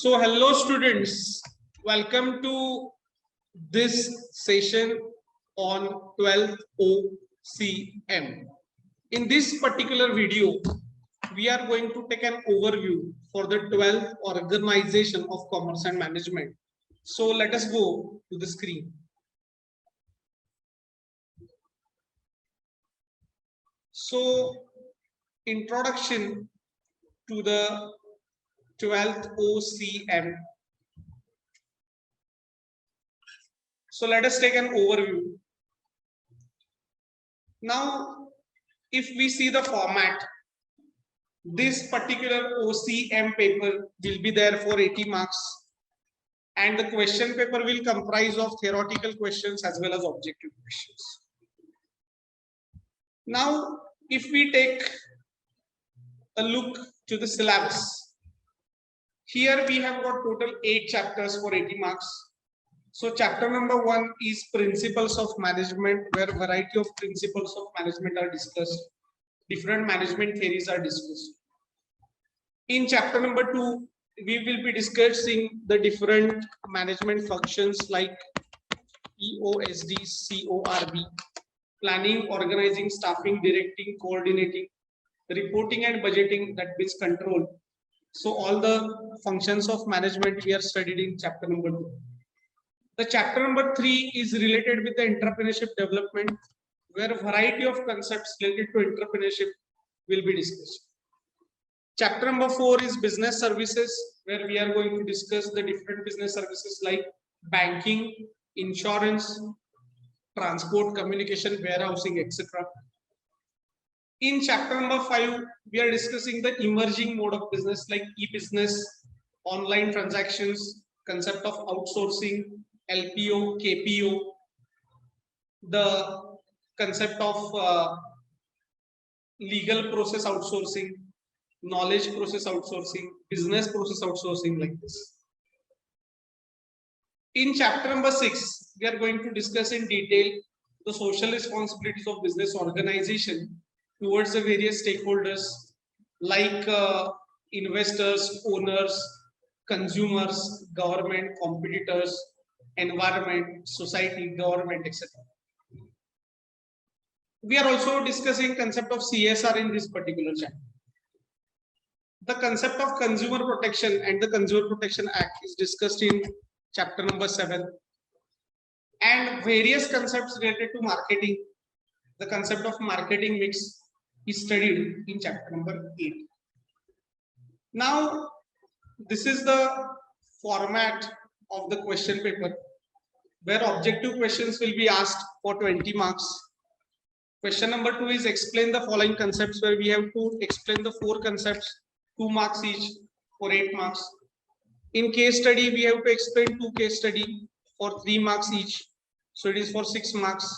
So hello students, welcome to this session on 12th OCM. In this particular video, we are going to take an overview for the 12th Organization of Commerce and Management. So let us go to the screen. So introduction to the 12th OCM. So let us take an overview. Now, if we see the format, this particular OCM paper will be there for 80 marks, and the question paper will comprise of theoretical questions as well as objective questions. Now, if we take a look to the syllabus, here we have got total 8 chapters for 80 marks. So chapter number 1 is Principles of Management, where a variety of principles of management are discussed. Different management theories are discussed. In chapter number 2, we will be discussing the different management functions like EOSD, CORB, planning, organizing, staffing, directing, coordinating, reporting and budgeting, that means control. So all the functions of management we are studied in chapter number 2. The chapter number 3 is related with the entrepreneurship development, where a variety of concepts related to entrepreneurship will be discussed. Chapter number 4 is business services, where we are going to discuss the different business services like banking, insurance, transport, communication, warehousing, etc. In chapter number 5, we are discussing the emerging mode of business like e-business, online transactions, concept of outsourcing, LPO, KPO, the concept of legal process outsourcing, knowledge process outsourcing, business process outsourcing, like this. In chapter number 6, we are going to discuss in detail the social responsibilities of business organization towards the various stakeholders like investors, owners, consumers, government, competitors, environment, society, government, etc. We are also discussing concept of CSR in this particular chapter. The concept of consumer protection and the Consumer Protection Act is discussed in chapter number 7, and various concepts related to marketing. The concept of marketing mix is studied in chapter number 8. Now, this is the format of the question paper, where objective questions will be asked for 20 marks. Question number 2 is explain the following concepts, where we have to explain the 4 concepts, 2 marks each for 8 marks. In case study, we have to explain 2 case study for 3 marks each. So it is for 6 marks.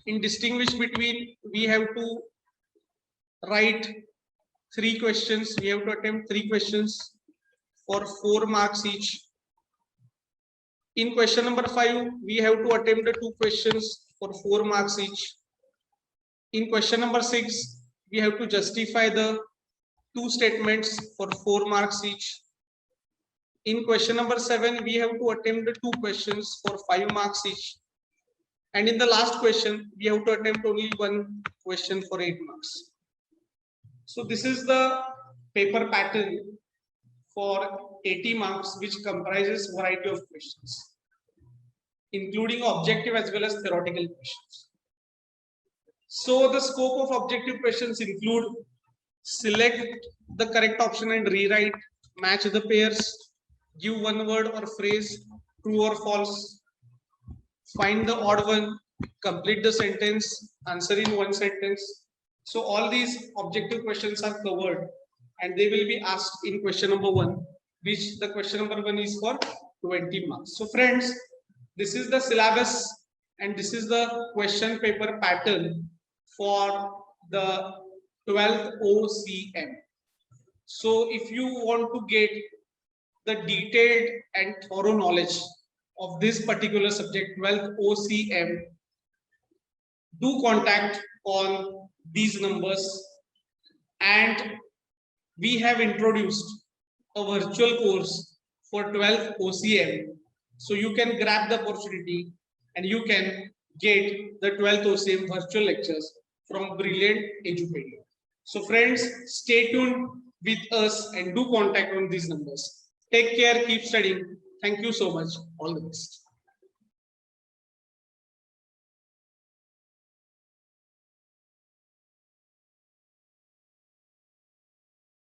In distinguish between, we have to write 3 questions. We have to attempt 3 questions for 4 marks each. In question number 5, we have to attempt the 2 questions for 4 marks each. In question number 6, we have to justify the 2 statements for 4 marks each. In question number 7, we have to attempt the 2 questions for 5 marks each. And in the last question, we have to attempt only 1 question for 8 marks. So this is the paper pattern for 80 marks, which comprises variety of questions, including objective as well as theoretical questions. So the scope of objective questions include select the correct option and rewrite, match the pairs, give 1 word or phrase, true or false, find the odd one, complete the sentence, answer in 1 sentence. So all these objective questions are covered, and they will be asked in question number 1, which the question number 1 is for 20 marks. So friends, this is the syllabus and this is the question paper pattern for the 12th OCM. So if you want to get the detailed and thorough knowledge of this particular subject, 12th OCM, do contact on these numbers, and we have introduced a virtual course for 12th OCM. So you can grab the opportunity and you can get the 12th OCM virtual lectures from Brilliant Edupedia. So friends, stay tuned with us and do contact on these numbers. Take care, keep studying. Thank you so much. All the best.